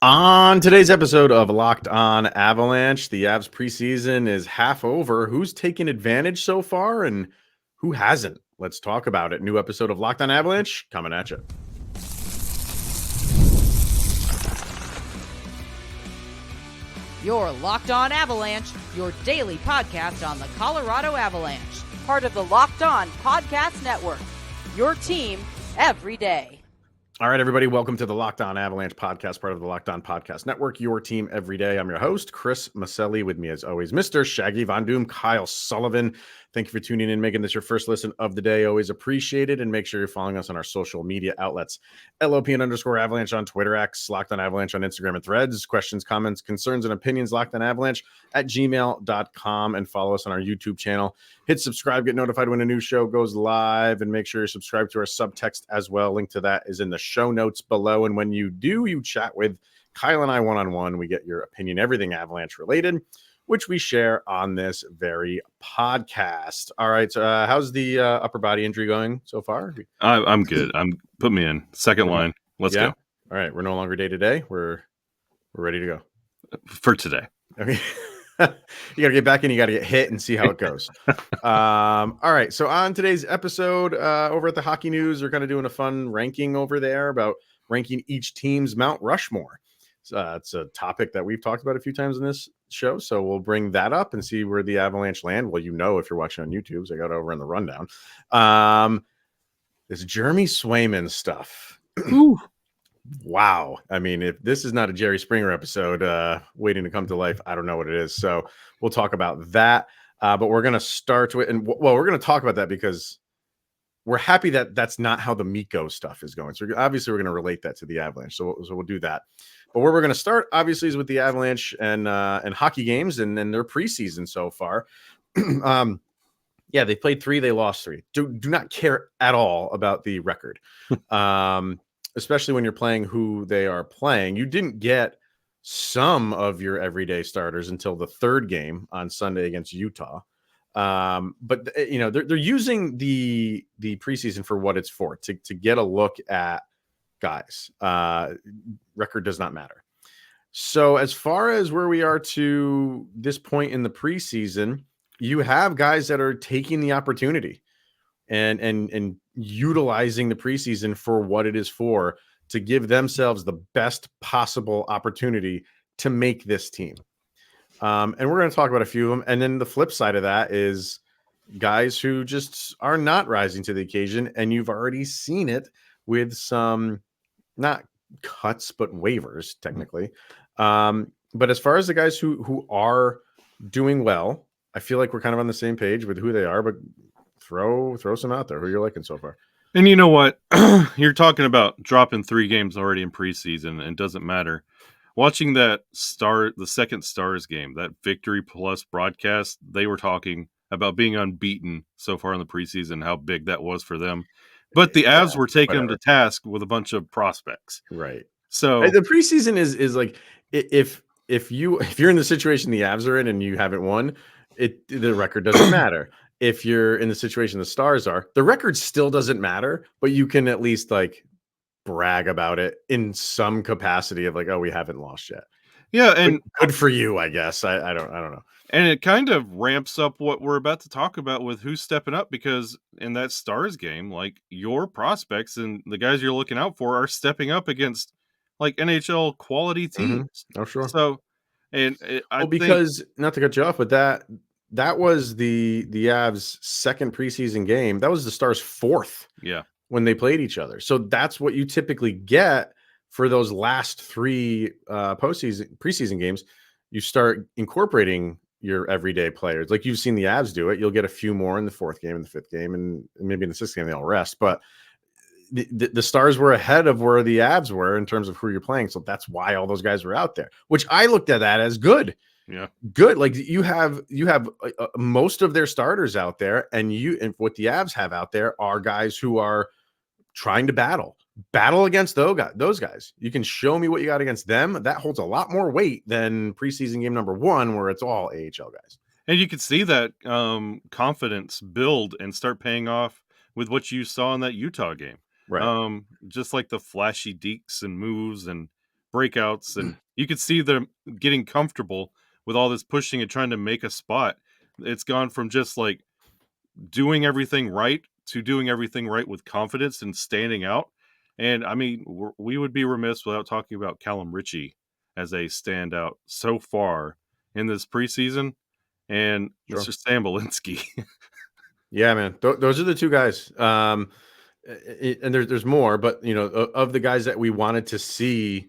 On today's episode of Locked On Avalanche, the Avs preseason is half over. Who's taken advantage so far and who hasn't? Let's talk about it. New episode of Locked On Avalanche coming at you. You're Locked On Avalanche, your daily podcast on the Colorado Avalanche, part of the Locked On Podcast Network. Your team every day. All right, everybody, welcome to the Locked On Avalanche podcast, part of the Locked On Podcast Network, your team every day. I'm your host, Chris Maselli, with me as always, Mr. Shaggy Von Doom, Kyle Sullivan. Thank you for tuning in, making this your first listen of the day. Always appreciate it. And make sure you're following us on our social media outlets, LOPN_Avalanche on Twitter, X, Locked On Avalanche on Instagram and Threads. Questions, comments, concerns, and opinions, Locked On Avalanche at gmail.com. And follow us on our YouTube channel. Hit subscribe, get notified when a new show goes live, and make sure you're subscribed to our subtext as well. Link to that is in the show notes below. And when you do, you chat with Kyle and I one-on-one. We get your opinion, everything Avalanche related, which we share on this very podcast. All right. So how's the upper body injury going so far? I'm good. Put me in second line. Let's go. All right. We're no longer day to day. We're ready to go for today. Okay. You got to get back in. You got to get hit and see how it goes. All right. So on today's episode over at the Hockey News, they're kind of doing a fun ranking over there about ranking each team's Mount Rushmore. It's a topic that we've talked about a few times in this show, so we'll bring that up and see where the Avalanche land. Well, if you're watching on YouTube, so I got over in the rundown. This Jeremy Swayman stuff. Wow. I mean, if this is not a Jerry Springer episode waiting to come to life, I don't know what it is. So we'll talk about that. But we're going to start with, we're going to talk about that because we're happy that that's not how the Mikko stuff is going. So obviously we're going to relate that to the Avalanche. So we'll do that. But where we're going to start, obviously, is with the Avalanche and hockey games and their preseason so far. They played 3, they lost 3. Do not care at all about the record, especially when you're playing who they are playing. You didn't get some of your everyday starters until the third game on Sunday against Utah. But they're using the preseason for what it's for, to get a look at guys. Record does not matter. So as far as where we are to this point in the preseason, you have guys that are taking the opportunity and utilizing the preseason for what it is for, to give themselves the best possible opportunity to make this team. And we're going to talk about a few of them. And then the flip side of that is guys who just are not rising to the occasion. And you've already seen it with some, not cuts, but waivers technically. But as far as the guys who are doing well, I feel like we're kind of on the same page with who they are, but throw some out there who you're liking so far. And you know what? You're talking about dropping 3 games already in preseason, and it doesn't matter. Watching the second Stars game, that Victory Plus broadcast, they were talking about being unbeaten so far in the preseason, how big that was for them. But the Avs were taking them to task with a bunch of prospects. Right. So the preseason is like, if you're in the situation the Avs are in and you haven't won, the record doesn't matter. If you're in the situation the Stars are, the record still doesn't matter, but you can at least like brag about it in some capacity of like, oh, we haven't lost yet. Yeah, and good for you, I guess. I don't know. And it kind of ramps up what we're about to talk about with who's stepping up, because in that Stars game, like, your prospects and the guys you're looking out for are stepping up against like NHL quality teams. Mm-hmm. Oh, sure. So, because not to cut you off, but that was the Avs' second preseason game. That was the Stars' 4th. Yeah. When they played each other. So that's what you typically get for those last 3 preseason games. You start incorporating your everyday players. Like you've seen the Avs do it. You'll get a few more in the 4th game and the 5th game, and maybe in the 6th game they all rest. But the Stars were ahead of where the Avs were in terms of who you're playing. So that's why all those guys were out there, which I looked at that as good. Yeah, good. Like you have most of their starters out there, and what the Avs have out there are guys who are trying to battle against those guys. You can show me what you got against them. That holds a lot more weight than preseason game number 1, where it's all AHL guys. And you can see that confidence build and start paying off with what you saw in that Utah game. Right. Just like the flashy deeks and moves and breakouts, and you could see them getting comfortable with all this pushing and trying to make a spot. It's gone from just like doing everything right to doing everything right with confidence and standing out. And I mean, we would be remiss without talking about Calum Ritchie as a standout so far in this preseason, and Sure. Mr. Sam Malinski. Yeah, man. Those are the two guys. And there's more, but you know, of the guys that we wanted to see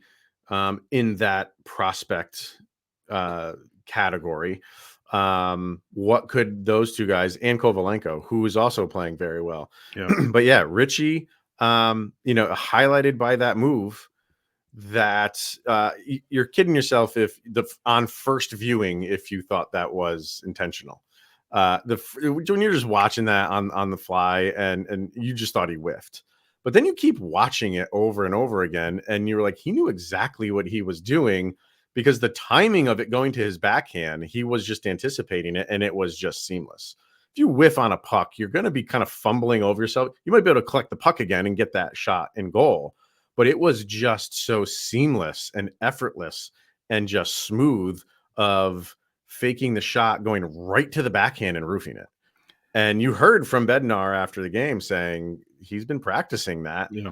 in that prospect category, what could those two guys, and Kovalenko, who is also playing very well. Yeah. But yeah, Ritchie, you know, highlighted by that move that you're kidding yourself if on first viewing, if you thought that was intentional. When you're just watching that on the fly and you just thought he whiffed, but then you keep watching it over and over again, and you're like, he knew exactly what he was doing, because the timing of it going to his backhand, he was just anticipating it, and it was just seamless. If you whiff on a puck, you're going to be kind of fumbling over yourself. You might be able to collect the puck again and get that shot in goal, but it was just so seamless and effortless and just smooth of faking the shot, going right to the backhand and roofing it. And you heard from Bednar after the game saying he's been practicing that. Yeah.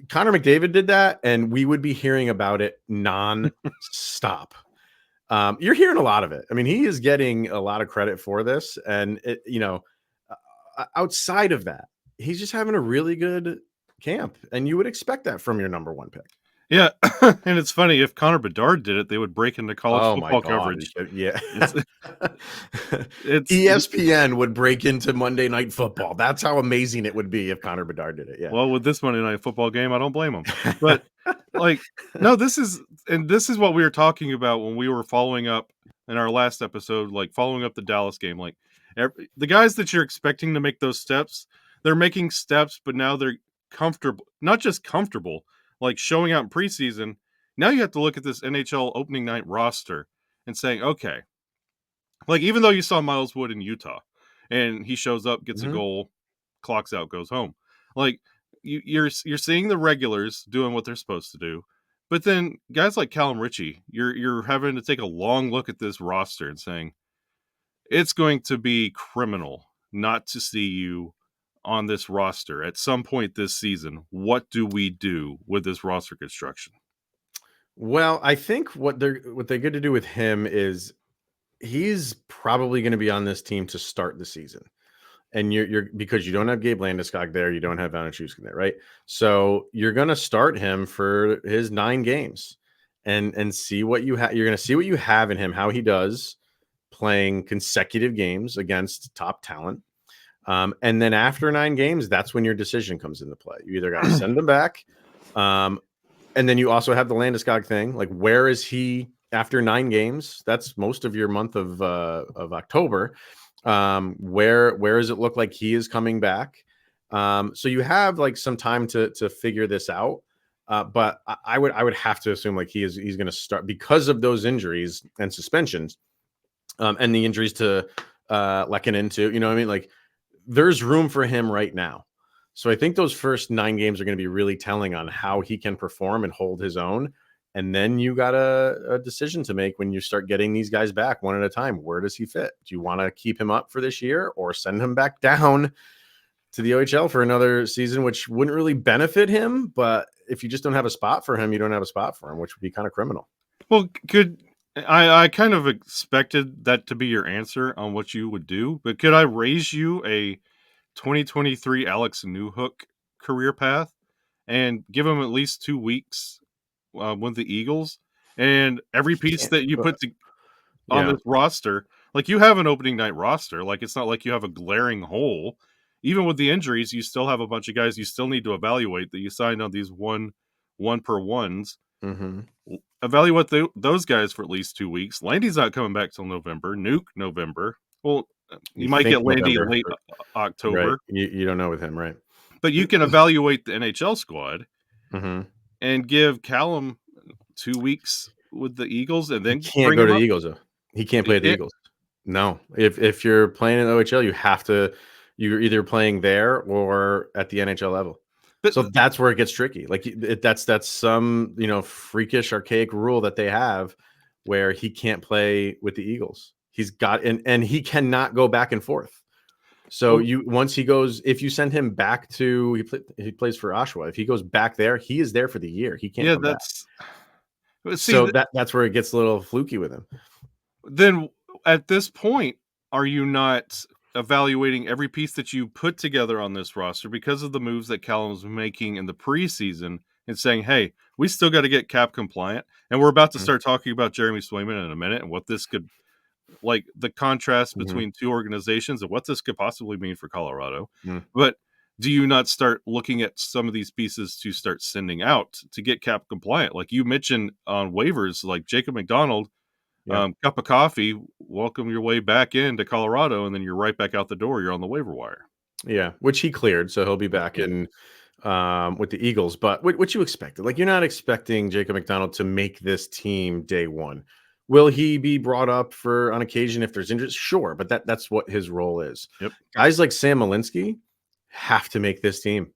Connor McDavid did that, and we would be hearing about it non-stop. You're hearing a lot of it. I mean, he is getting a lot of credit for this, and it, you know, outside of that, he's just having a really good camp, and you would expect that from your number one pick. Yeah, and it's funny, if Connor Bedard did it, they would break into college football coverage. Yeah. It's ESPN would break into Monday Night Football. That's how amazing it would be if Connor Bedard did it. Yeah. Well, with this Monday Night Football game, I don't blame him. But like, no, this is what we were talking about when we were following up in our last episode, like following up the Dallas game. Like, the guys that you're expecting to make those steps, they're making steps, but now they're comfortable, not just comfortable, like showing out in preseason. Now you have to look at this NHL opening night roster and saying, okay, like, even though you saw Miles Wood in Utah and he shows up, gets a goal, clocks out, goes home. Like, you're seeing the regulars doing what they're supposed to do. But then guys like Calum Ritchie, you're having to take a long look at this roster and saying, it's going to be criminal not to see you on this roster at some point this season. What do we do with this roster construction? Well, I think what they get to do with him is he's probably going to be on this team to start the season. And you're because you don't have Gabe Landeskog there, you don't have Valenchushkin there, right? So you're going to start him for his 9 games and see what you have. You're going to see what you have in him, how he does playing consecutive games against top talent. And then after 9 games, that's when your decision comes into play. You either got to send him back. And then you also have the Landeskog thing. Like, where is he after 9 games? That's most of your month of October. Where does it look like he is coming back? So you have like some time to figure this out. But I would have to assume like he's going to start because of those injuries and suspensions, and the injuries to Lehkonen too. You know what I mean? Like, there's room for him right now. So I think those first 9 games are going to be really telling on how he can perform and hold his own. And then you got a decision to make when you start getting these guys back one at a time. Where does he fit? Do you want to keep him up for this year or send him back down to the OHL for another season, which wouldn't really benefit him? But if you just don't have a spot for him, you don't have a spot for him, which would be kind of criminal. Well, I kind of expected that to be your answer on what you would do, but could I raise you a 2023 Alex Newhook career path and give him at least 2 weeks with the Eagles, and every piece that you put on this roster, like, you have an opening night roster. Like, it's not like you have a glaring hole. Even with the injuries, you still have a bunch of guys you still need to evaluate that you signed on these one per ones. Evaluate those guys for at least 2 weeks. Landy's not coming back till November. Nuke November. Well, you might get Landy late October. Right. You don't know with him, right? But you can evaluate the NHL squad and give Calum 2 weeks with the Eagles, and then he can't go to the Eagles though. He can't play at the Eagles. No, if you're playing in the OHL, you have to. You're either playing there or at the NHL level. But So that's where it gets tricky. Like that's some, freakish archaic rule that they have where he can't play with the Eagles. He's got and he cannot go back and forth. So once he goes, if you send him back to he plays for Oshawa, if he goes back there, he is there for the year. He can't come back. So that's where it gets a little fluky with him. Then at this point, are you not evaluating every piece that you put together on this roster because of the moves that Calum's making in the preseason and saying, hey, we still got to get cap compliant? And we're about to start talking about Jeremy Swayman in a minute and what this could, like the contrast between two organizations and what this could possibly mean for Colorado. But do you not start looking at some of these pieces to start sending out to get cap compliant? Like you mentioned on waivers, like Jacob McDonald, cup of coffee, welcome your way back into Colorado, and then you're right back out the door. You're on the waiver wire. Yeah, which he cleared, so he'll be back in with the Eagles. But what you expected? Like, you're not expecting Jacob McDonald to make this team day one. Will he be brought up on occasion if there's injuries? Sure, but that's what his role is. Yep. Guys like Sam Malinski have to make this team.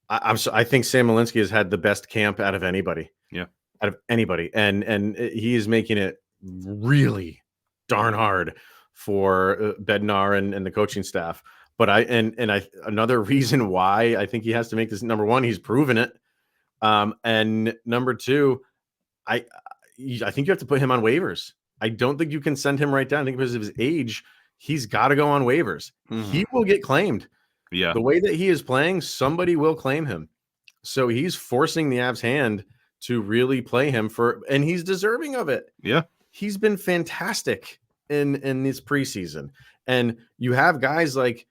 I think Sam Malinski has had the best camp out of anybody. Yeah, out of anybody, and he is making it really darn hard for Bednar and the coaching staff. But another reason why I think he has to make this, number one, he's proven it. And number two, I think you have to put him on waivers. I don't think you can send him right down. I think because of his age, he's got to go on waivers. He will get claimed. Yeah. The way that he is playing, somebody will claim him. So he's forcing the Avs' hand to really play him and he's deserving of it. Yeah. He's been fantastic in this preseason. And you have guys like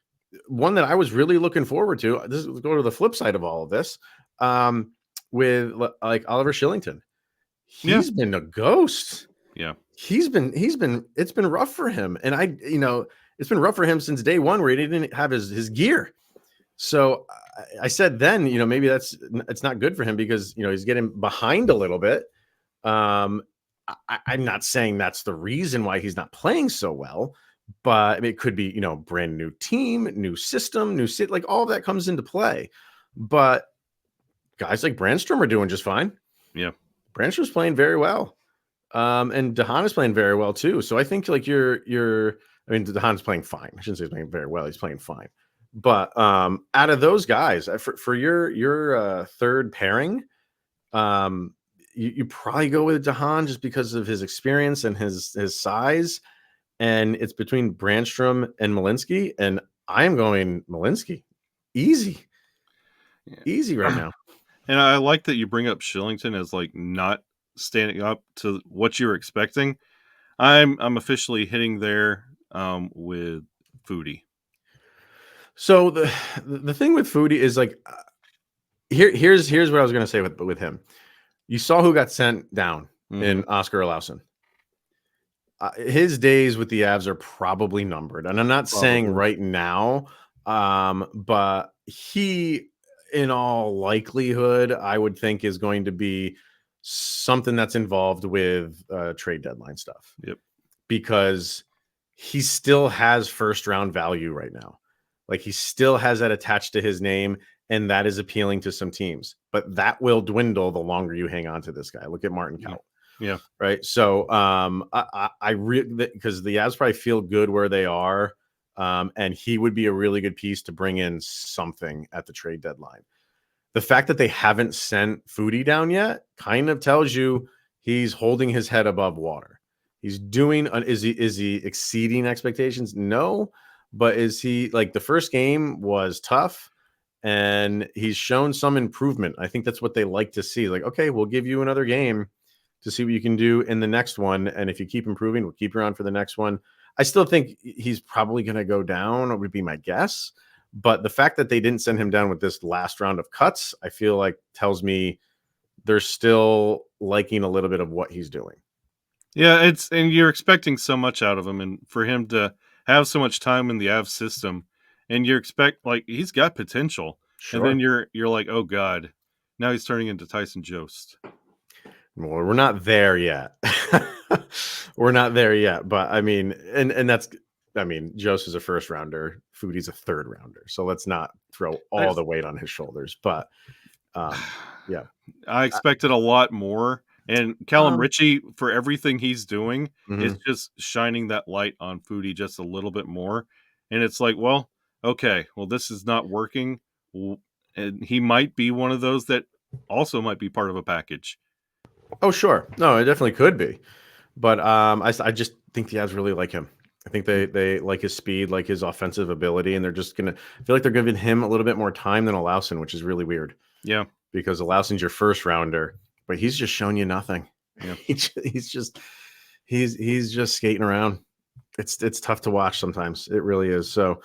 one that I was really looking forward to. Let's go to the flip side of all of this. With like Oliver Kylington. He's been a ghost. Yeah. It's been rough for him. And it's been rough for him since day one where he didn't have his gear. So I said then, maybe it's not good for him because, he's getting behind a little bit. I'm not saying that's the reason why he's not playing so well, but it could be, brand new team, new system, like all of that comes into play. But guys like Brandstrom are doing just fine. Yeah. Brandstrom's playing very well. And DeHaan is playing very well too. So I think like DeHaan's playing fine. I shouldn't say he's playing very well. He's playing fine. But out of those guys, for your third pairing, you probably go with DeHaan just because of his experience and his size. And it's between Brandstrom and Malinski. And I'm going Malinski. Easy right now. And I like that you bring up Kylington as like not standing up to what you were expecting. I'm officially hitting there with Foodie. So the thing with Foodie is like here's what I was going to say with him. You saw who got sent down in Oskar Olausson. His days with the Avs are probably numbered, and I'm not saying right now, but he, in all likelihood, I would think is going to be something that's involved with trade deadline stuff. Yep, because he still has first round value right now. Like he still has that attached to his name, and that is appealing to some teams. But that will dwindle the longer you hang on to this guy. Look at Martin Kaut. Yeah. Right. So I really, because the Avs probably feel good where they are, and he would be a really good piece to bring in something at the trade deadline. The fact that they haven't sent Foodie down yet kind of tells you he's holding his head above water. He's doing. Is he exceeding expectations? No. But is he, like, the first game was tough and he's shown some improvement. I think that's what they like to see. Like, okay, we'll give you another game to see what you can do in the next one. And if you keep improving, we'll keep you on for the next one. I still think he's probably going to go down, would be my guess. But the fact that they didn't send him down with this last round of cuts, I feel like tells me they're still liking a little bit of what he's doing. Yeah, and you're expecting so much out of him, and for him to have so much time in the Avs system, and you expect, like, he's got potential. Sure. And then you're like, oh God, now he's turning into Tyson Jost. Well, we're not there yet. We're not there yet. But I mean, and that's, I mean, Jost is a first rounder Foodie's a third rounder, so let's not throw all the weight on his shoulders. But yeah, I expected a lot more. And Calum Ritchie, for everything he's doing, is just shining that light on Foodie just a little bit more. And it's like, well, okay, well, this is not working. And he might be one of those that also might be part of a package. Oh, sure. No, it definitely could be. But I just think the Avs really like him. I think they like his speed, like his offensive ability, and they're just going to feel like they're giving him a little bit more time than Olausson, which is really weird. Yeah. Because Olausson's your first rounder, but he's just shown you nothing. Yeah. he's just skating around. It's tough to watch sometimes. It really is. So,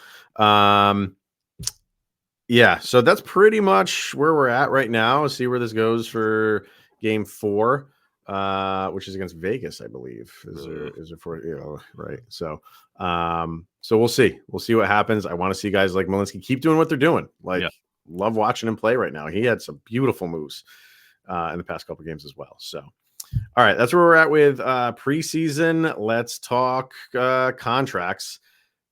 yeah. So that's pretty much where we're at right now. See where this goes for Game 4, which is against Vegas, I believe. Is it for right? So, so we'll see. We'll see what happens. I want to see guys like Malinski keep doing what they're doing. Love watching him play right now. He had some beautiful moves in the past couple games as well. So, all right, that's where we're at with preseason. Let's talk contracts,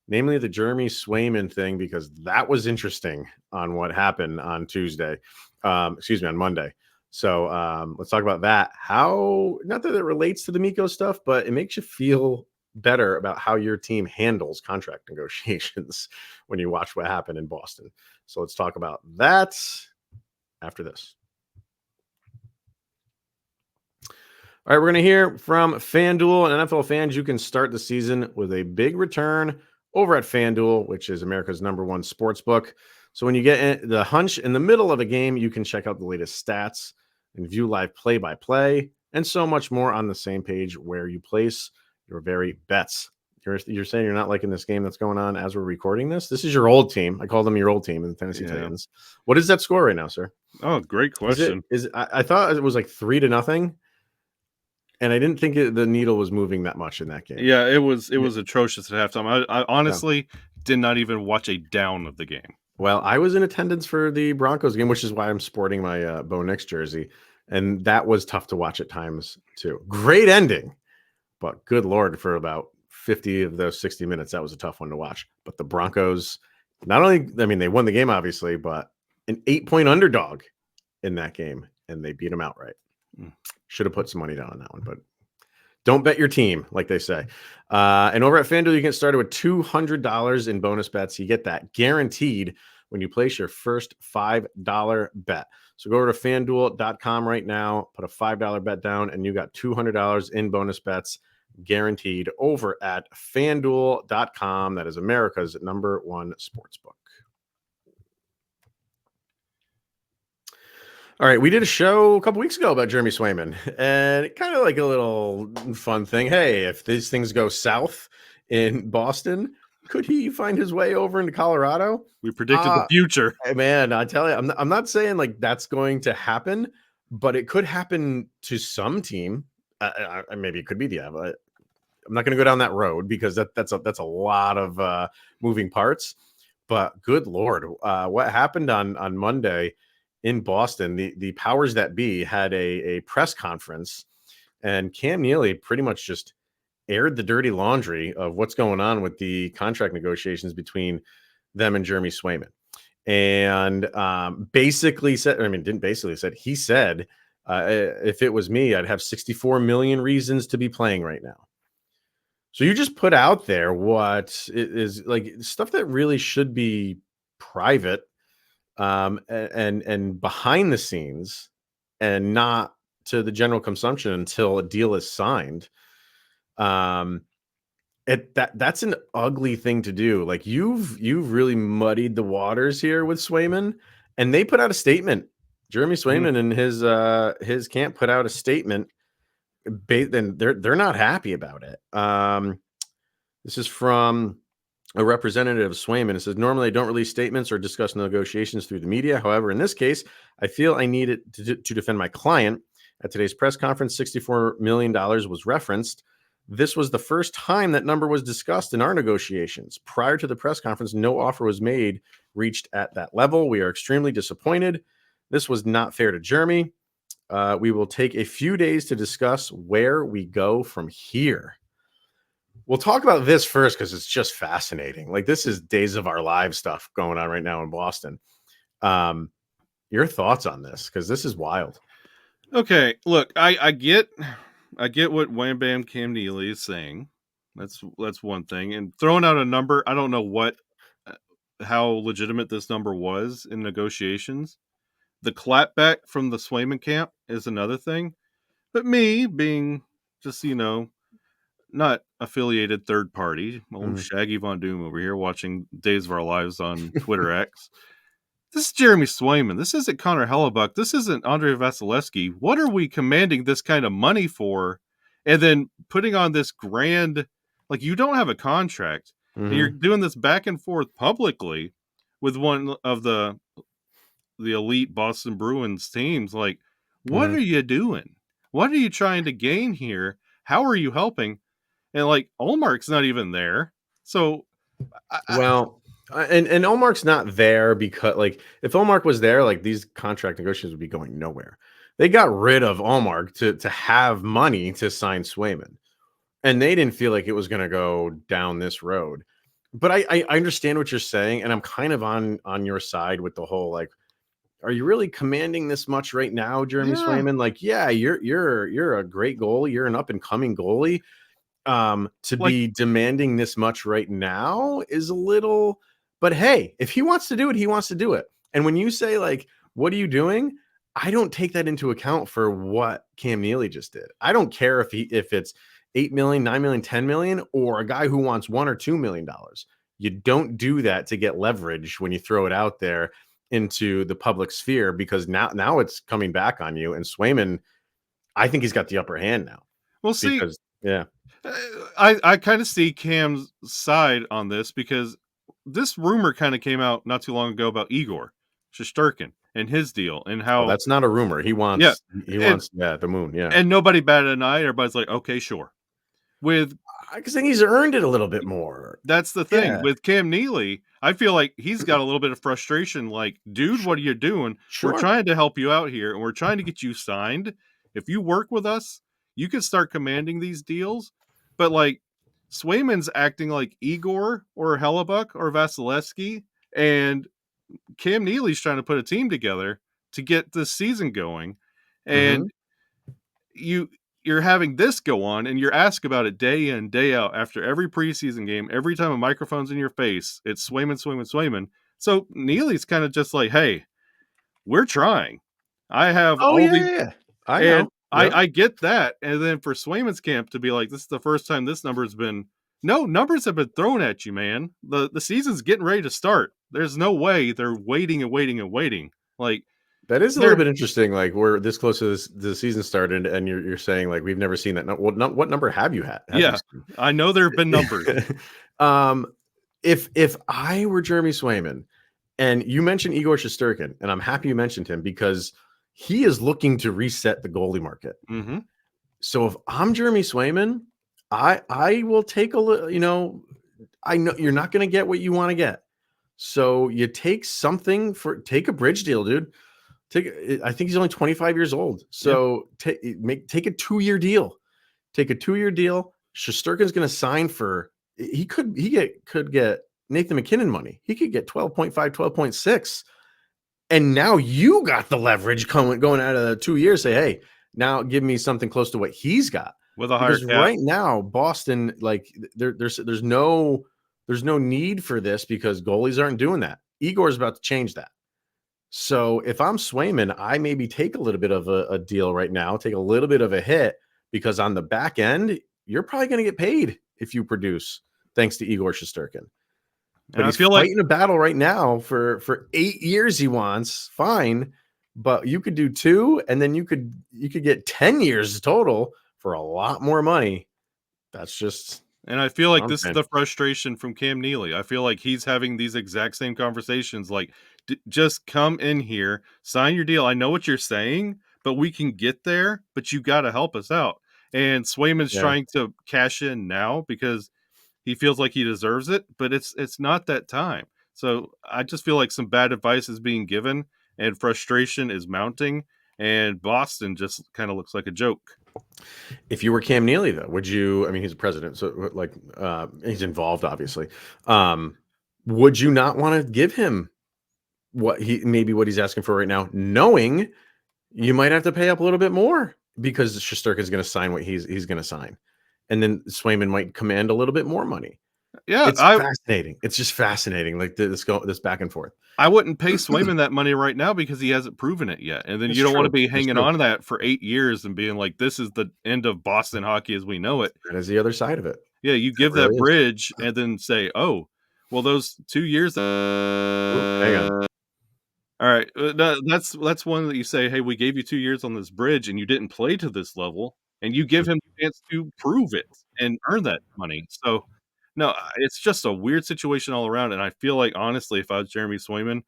namely the Jeremy Swayman thing, because that was interesting on what happened on Tuesday. On Monday. So let's talk about that. How, not that it relates to the Mikko stuff, but it makes you feel better about how your team handles contract negotiations when you watch what happened in Boston. So let's talk about that after this. All right, we're going to hear from FanDuel and NFL fans. You can start the season with a big return over at FanDuel, which is America's #1 sports book. So when you get the hunch in the middle of a game, you can check out the latest stats and view live play-by-play and so much more on the same page where you place your very bets. You're saying you're not liking this game that's going on as we're recording this? This is your old team. I call them your old team in the Tennessee Titans. What is that score right now, sir? Oh, great question. I thought it was like 3-0, and I didn't think the needle was moving that much in that game. Yeah, it was atrocious at halftime. I honestly did not even watch a down of the game. Well, I was in attendance for the Broncos game, which is why I'm sporting my Bo Nix jersey, and that was tough to watch at times too. Great ending, but good Lord, for about 50 of those 60 minutes, that was a tough one to watch. But the Broncos, not only, I mean, they won the game, obviously, but an 8-point underdog in that game, and they beat them outright. Should have put some money down on that one, but don't bet your team, like they say. And over at FanDuel, you get started with $200 in bonus bets. You get that guaranteed when you place your first $5 bet. So go over to FanDuel.com right now, put a $5 bet down, and you got $200 in bonus bets guaranteed over at FanDuel.com. That is America's #1 sportsbook. All right, we did a show a couple weeks ago about Jeremy Swayman, and kind of like a little fun thing. Hey, if these things go south in Boston, could he find his way over into Colorado? We predicted the future. Man, I tell you, I'm not saying like that's going to happen, but it could happen to some team. Maybe it could be the Avalanche. I'm not going to go down that road because that's a lot of moving parts. But good Lord, what happened on Monday in Boston? The powers that be had a press conference, and Cam Neely pretty much just aired the dirty laundry of what's going on with the contract negotiations between them and Jeremy Swayman. And basically said, he said, if it was me, I'd have 64 million reasons to be playing right now. So you just put out there what is like stuff that really should be private and behind the scenes and not to the general consumption until a deal is signed. That's an ugly thing to do. Like you've really muddied the waters here with Swayman, and they put out a statement. Jeremy Swayman and his camp put out a statement. Then they're not happy about it. This is from a representative of Swayman. It says, normally I don't release statements or discuss negotiations through the media. However, in this case, I feel I need it to defend my client. At today's press conference, $64 million was referenced. This was the first time that number was discussed in our negotiations. Prior to the press conference, no offer was reached at that level. We are extremely disappointed. This was not fair to Jeremy. We will take a few days to discuss where we go from here. We'll talk about this first because it's just fascinating. Like this is days of our lives stuff going on right now in Boston. Um, your thoughts on this? Because this is wild. Okay, look, I get what Wham Bam Cam Neely is saying. That's one thing. And throwing out a number, I don't know how legitimate this number was in negotiations. The clapback from the Swayman camp is another thing. But me being just, not affiliated third party, old Shaggy Von Doom over here watching Days of Our Lives on Twitter X. This is Jeremy Swayman. This isn't Connor Hellebuck. This isn't Andrei Vasilevsky. What are we commanding this kind of money for? And then putting on this grand, like you don't have a contract, and you're doing this back and forth publicly with one of the elite Boston Bruins teams. Like, what are you doing? What are you trying to gain here? How are you helping? And like Olmark's not even there. So, and Olmark's not there because like if Olmark was there, like these contract negotiations would be going nowhere. They got rid of Olmark to have money to sign Swayman, and they didn't feel like it was going to go down this road. But I understand what you're saying, and I'm kind of on your side with the whole like, are you really commanding this much right now, Jeremy Swayman? Like, yeah, you're a great goalie, you're an up and coming goalie. To be demanding this much right now is a little, but hey, if he wants to do it, he wants to do it. And when you say like, what are you doing? I don't take that into account for what Cam Neely just did. I don't care if it's 8 million, 9 million, 10 million, or a guy who wants $1 or $2 million. You don't do that to get leverage when you throw it out there into the public sphere, because now it's coming back on you. And Swayman, I think he's got the upper hand now. We'll see. Because, yeah. I kind of see Cam's side on this, because this rumor kind of came out not too long ago about Igor Shesterkin and his deal and how that's not a rumor. He wants the moon. Yeah. And nobody batted an eye. Everybody's like, okay, sure. I think he's earned it a little bit more. That's the thing with Cam Neely. I feel like he's got a little bit of frustration. Like, dude, what are you doing? We're trying to help you out here, and we're trying to get you signed. If you work with us, you can start commanding these deals. But like, Swayman's acting like Igor or Hellebuck or Vasilevsky, and Cam Neely's trying to put a team together to get this season going. And you're having this go on, and you're asked about it day in, day out, after every preseason game. Every time a microphone's in your face, it's Swayman. So Neely's kind of just like, hey, we're trying. I have I know. I get that. And then for Swayman's camp to be like, this is the first time this number's been, no, numbers have been thrown at you, man. The season's getting ready to start. There's no way they're waiting and waiting and waiting. Like, that is a little bit interesting. Like, we're this close to the season started, and you're saying like we've never seen that. What number have you had? I know there have been numbers. If I were Jeremy Swayman, and you mentioned Igor Shesterkin, and I'm happy you mentioned him because he is looking to reset the goalie market. So if I'm Jeremy Swayman, I will take a little. I know you're not going to get what you want to get, so you take take a bridge deal, dude. I think he's only 25 years old. So take a 2-year deal. Take a 2-year deal. Shesterkin's going to sign for, could get Nathan McKinnon money. He could get 12.5, 12.6. And now you got the leverage going out of the 2 years. Say, hey, now give me something close to what he's got. With a higher cap. Right now, Boston, like there's no need for this because goalies aren't doing that. Igor's about to change that. So if I'm Swayman, I maybe take a little bit of a deal right now, take a little bit of a hit, because on the back end, you're probably going to get paid if you produce, thanks to Igor Shesterkin. But he's fighting a battle right now for 8 years. He wants, fine, but you could do 2, and then you could get 10 years total for a lot more money. That's just. And I feel like this is the frustration from Cam Neely. I feel like he's having these exact same conversations. Like, just come in here, sign your deal. I know what you're saying, but we can get there, but you got to help us out. And Swayman's trying to cash in now because he feels like he deserves it, but it's not that time. So I just feel like some bad advice is being given and frustration is mounting. and Boston just kind of looks like a joke. If you were Cam Neely, though, would you? I mean, he's a president, so like he's involved, obviously. Would you not want to give him what he's asking for right now, knowing you might have to pay up a little bit more because Shesterkin is going to sign what he's going to sign, and then Swayman might command a little bit more money. Yeah, It's fascinating. It's just fascinating, like this back and forth. I wouldn't pay Swayman that money right now because he hasn't proven it yet. And then It's you don't want to true. be hanging on to that for 8 years and being like, this is the end of Boston hockey as we know it. That is the other side of it. Yeah, you give really that is. bridge and then say, oh, well, those 2 years. Hang on. All right. That's one that you say, hey, we gave you 2 years on this bridge and you didn't play to this level. And you give him the chance to prove it and earn that money. So, no, it's just a weird situation all around. And I feel like, honestly, if I was Jeremy Swayman,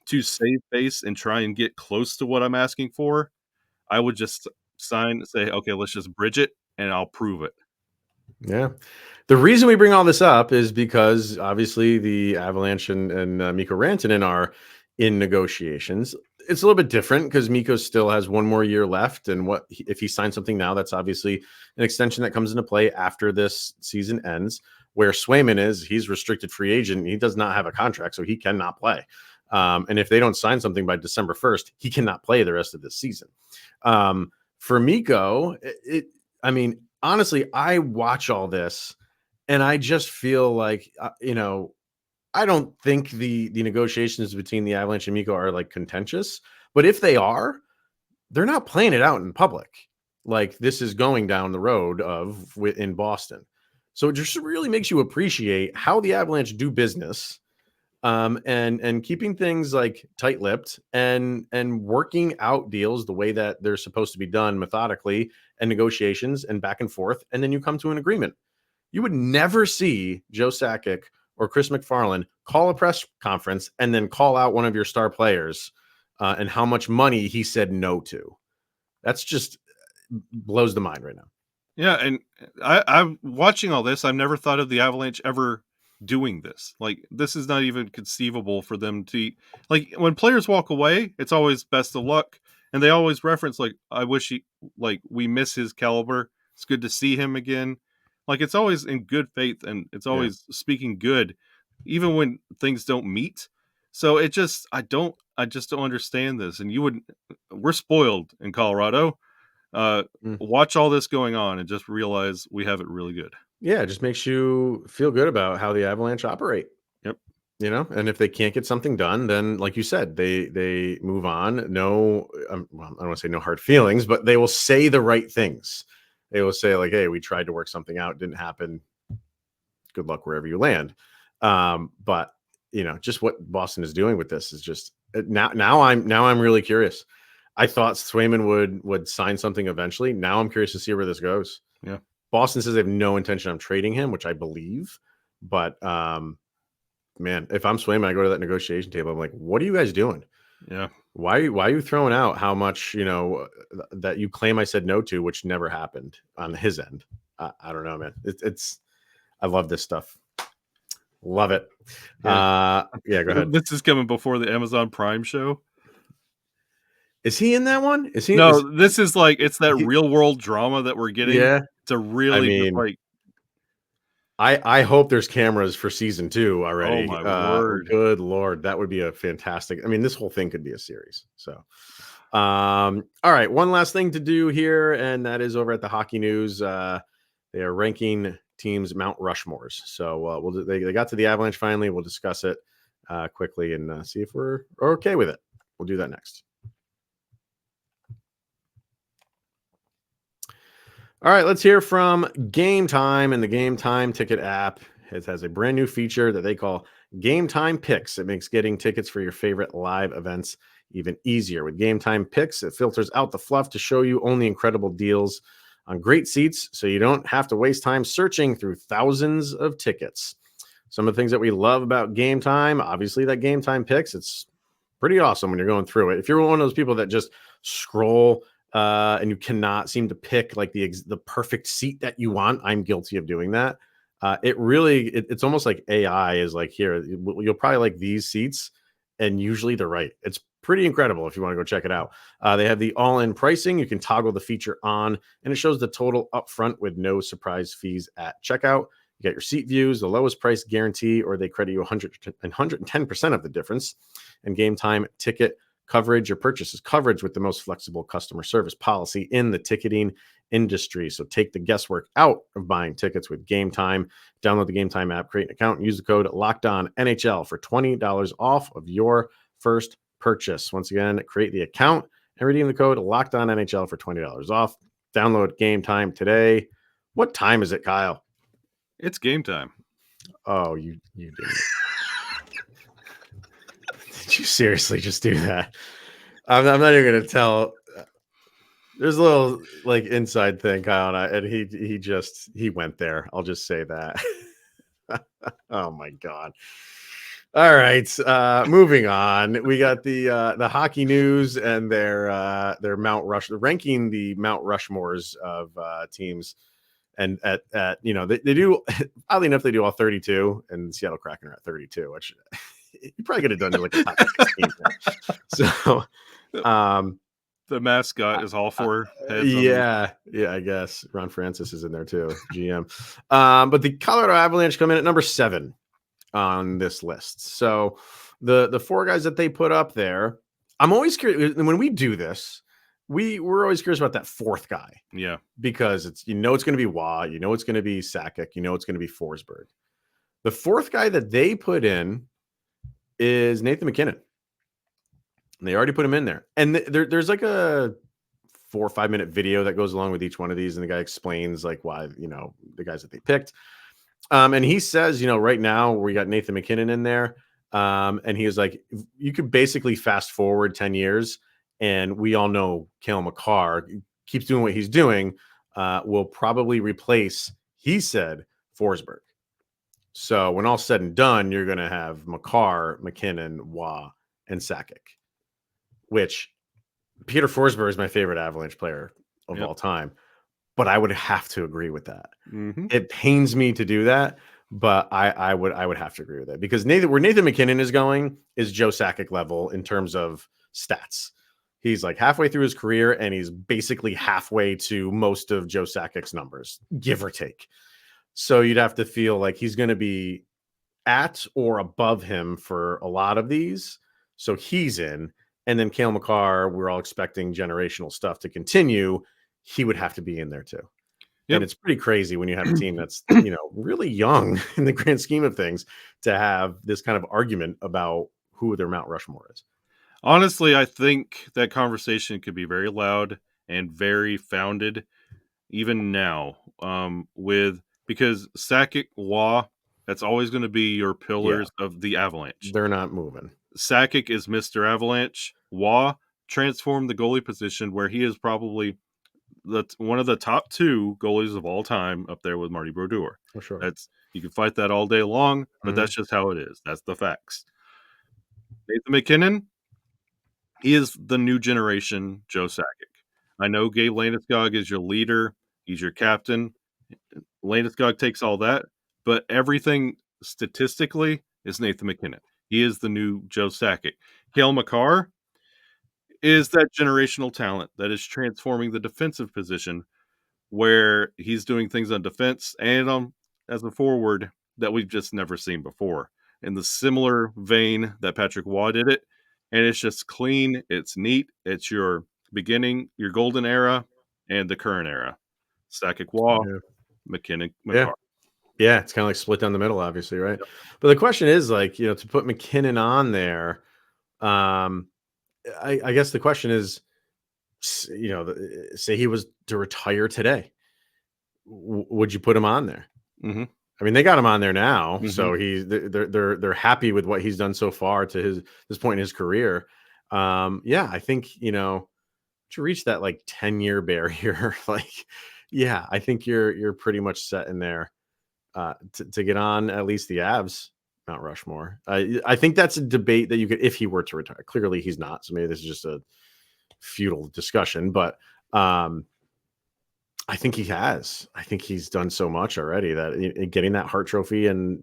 to save face and try and get close to what I'm asking for, I would just say, okay, let's just bridge it and I'll prove it. Yeah. The reason we bring all this up is because obviously the Avalanche and Mikko Rantanen are in negotiations. It's a little bit different because Mikko still has one more year left. And if he signs something now, that's obviously an extension that comes into play after this season ends. Where Swayman he's restricted free agent. He does not have a contract, so he cannot play. And if they don't sign something by December 1st, he cannot play the rest of this season. For Mikko, I mean, honestly, I watch all this and I just feel like, I don't think the negotiations between the Avalanche and Mikko are like contentious, but if they are, they're not playing it out in public. Like this is going down the road in Boston. So it just really makes you appreciate how the Avalanche do business. And keeping things like tight-lipped and working out deals the way that they're supposed to be done methodically and negotiations and back and forth, and then you come to an agreement. You would never see Joe Sakic or Chris McFarland call a press conference and then call out one of your star players and how much money he said no to. That's just blows the mind right now. Yeah, and I'm watching all this. I've never thought of the Avalanche ever doing this. Like, this is not even conceivable for them to, like, when players walk away, it's always best of luck, and they always reference, like, I wish we miss his caliber. It's good to see him again. Like, it's always in good faith, and it's always speaking good, even when things don't meet. So I just don't understand this. And we're spoiled in Colorado. Watch all this going on and just realize we have it really good. Yeah, it just makes you feel good about how the Avalanche operate. Yep. And if they can't get something done, then like you said, they move on. No, well, I don't want to say no hard feelings, but they will say the right things. They will say like, hey, we tried to work something out, didn't happen. Good luck wherever you land. But just what Boston is doing with this is just now I'm really curious. I thought Swayman would sign something eventually. Now I'm curious to see where this goes. Yeah. Boston says they have no intention of trading him, which I believe. But man, if I'm Swayman, I go to that negotiation table. I'm like, what are you guys doing? Yeah. Why are you throwing out how much, that you claim I said no to, which never happened on his end? I don't know, man. I love this stuff. Love it. Yeah. Go ahead. This is coming before the Amazon Prime show. Is he in that one? Is he? No, this is like, it's that real world drama that we're getting. Yeah. To really I hope there's cameras for season 2 already. Oh my word. Good Lord. That would be a fantastic. I mean, this whole thing could be a series. So, all right. One last thing to do here. And that is over at the Hockey News. They are ranking teams Mount Rushmores. So they got to the Avalanche finally. We'll discuss it quickly and see if we're okay with it. We'll do that next. All right, let's hear from Gametime, and the Gametime ticket app has a brand new feature that they call Gametime Picks. It makes getting tickets for your favorite live events even easier. With Gametime Picks, it filters out the fluff to show you only incredible deals on great seats, so you don't have to waste time searching through thousands of tickets. Some of the things that we love about Gametime, obviously that Gametime Picks, it's pretty awesome when you're going through it. If you're one of those people that just scroll and you cannot seem to pick like the perfect seat that you want, I'm guilty of doing that. It's almost like AI is like, here, you'll probably like these seats, and usually they're right. It's pretty incredible if you want to go check it out. They have the all-in pricing. You can toggle the feature on, and it shows the total upfront with no surprise fees at checkout. You get your seat views, the lowest price guarantee, or they credit you 110% of the difference. And Gametime ticket coverage. Your purchase is coverage with the most flexible customer service policy in the ticketing industry. So take the guesswork out of buying tickets with Gametime. Download the Gametime app, create an account, and use the code LOCKEDONNHL for $20 off of your first purchase. Once again, create the account and redeem the code LOCKEDONNHL for $20 off. Download Gametime today. What time is it, Kyle? It's game time. Oh, you didn't. Did you seriously just do that? I'm not even going to tell. There's a little like inside thing, Kyle, and he went there. I'll just say that. Oh my God. All right. Moving on. We got the hockey news and their Mount Rushmore, ranking the Mount Rushmores of teams. And at they do, oddly enough, they do all 32, and Seattle Kraken are at 32, which you probably could have done like a top 16. So the mascot is all four heads. Yeah, I guess Ron Francis is in there too, GM. But the Colorado Avalanche come in at number 7 on this list. So the 4 guys that they put up there, I'm always curious when we do this. We're always curious about that 4th guy. Yeah, because it's it's going to be Waugh, it's going to be Sakic, it's going to be Forsberg. The 4th guy that they put in is Nathan MacKinnon. And they already put him in there. And there's like a 4 or 5 minute video that goes along with each one of these. And the guy explains like why, the guys that they picked. And he says, right now we got Nathan MacKinnon in there. And he was like, you could basically fast forward 10 years. And we all know Cale Makar keeps doing what he's doing, will probably replace, he said, Forsberg. So when all's said and done, you're going to have Makar, MacKinnon, Waugh, and Sakic. Which Peter Forsberg is my favorite Avalanche player of all time, but I would have to agree with that. Mm-hmm. It pains me to do that, but I would have to agree with that because where Nathan MacKinnon is going is Joe Sakic level in terms of stats. He's like halfway through his career, and he's basically halfway to most of Joe Sakic's numbers, give or take. So you'd have to feel like he's going to be at or above him for a lot of these. So he's in. And then Cale Makar, we're all expecting generational stuff to continue. He would have to be in there too. Yep. And it's pretty crazy when you have a team that's, really young in the grand scheme of things to have this kind of argument about who their Mount Rushmore is. Honestly, I think that conversation could be very loud and very founded even now because Sakic, Waugh, that's always going to be your pillars of the Avalanche. They're not moving. Sakic is Mr. Avalanche. Waugh transformed the goalie position where he is probably one of the top 2 goalies of all time up there with Marty Brodeur. For sure. You can fight that all day long, but that's just how it is. That's the facts. Nathan MacKinnon, he is the new generation Joe Sakic. I know Gabe Landeskog is your leader. He's your captain. Landeskog takes all that, but everything statistically is Nathan MacKinnon. He is the new Joe Sakic. Cale Makar is that generational talent that is transforming the defensive position where he's doing things on defense and as a forward that we've just never seen before. In the similar vein that Patrick Waugh did it, and it's just clean, it's neat, it's your beginning, your golden era, and the current era. Sakic, Waugh, MacKinnon, Makar. Yeah, it's kind of like split down the middle, obviously, right? Yep. But the question is, like, to put MacKinnon on there, I guess the question is, say he was to retire today, would you put him on there? Mm-hmm. I mean, they got him on there now, so they're happy with what he's done so far to this point in his career. I think to reach that like 10-year barrier, I think you're pretty much set in there. To get on at least the Avs Mount Rushmore. I think that's a debate that you could, if he were to retire. Clearly he's not, so maybe this is just a futile discussion, but I think he has. I think he's done so much already that getting that Hart Trophy and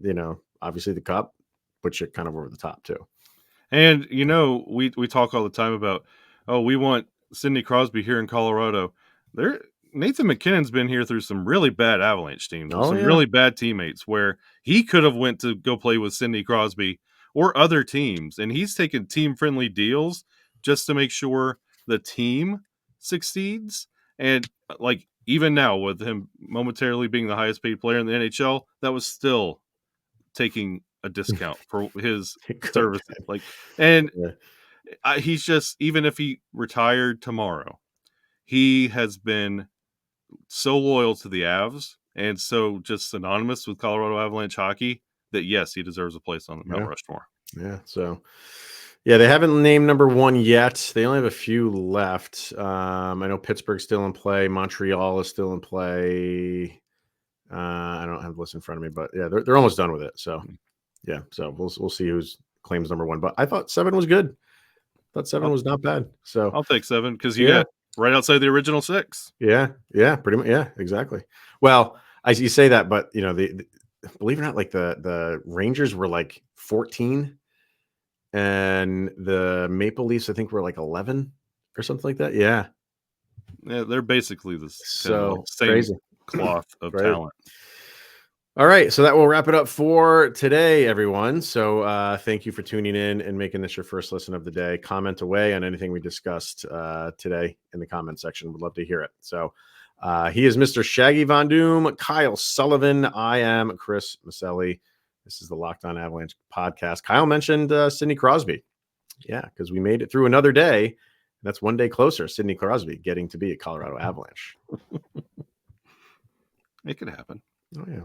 obviously the Cup puts you kind of over the top too. And we talk all the time about, oh, we want Sidney Crosby here in Colorado. Nathan McKinnon's been here through some really bad Avalanche teams, with some really bad teammates, where he could have went to go play with Sidney Crosby or other teams, and he's taken team-friendly deals just to make sure the team succeeds. And like even now, with him momentarily being the highest paid player in the NHL, that was still taking a discount for his services. Like, and he's just, even if he retired tomorrow, he has been so loyal to the Avs and so just synonymous with Colorado Avalanche hockey that yes, he deserves a place on the Mount Rushmore. Yeah. So, yeah, they haven't named number one yet. They only have a few left. I know Pittsburgh's still in play. Montreal is still in play. I don't have the list in front of me, but yeah, they're almost done with it. So, yeah, so we'll see who's claims number one. But I thought 7 was good. I thought 7 was not bad. So I'll take 7 because you got right outside the original 6. Yeah, pretty much. Yeah, exactly. Well, you say that, but the believe it or not, like the Rangers were like 14, and the Maple Leafs I think were like 11 or something like that. Yeah, they're basically the same crazy cloth of talent. All right, so that will wrap it up for today, everyone. So thank you for tuning in and making this your first listen of the day. Comment away on anything we discussed today in the comment section. Would love to hear it. So he is Mr. Shaggy Von Doom, Kyle Sullivan. I am Chris Maselli. This is the Locked On Avalanche podcast. Kyle mentioned Sidney Crosby. Yeah, because we made it through another day. That's one day closer, Sidney Crosby getting to be a Colorado Avalanche. It could happen. Oh, yeah.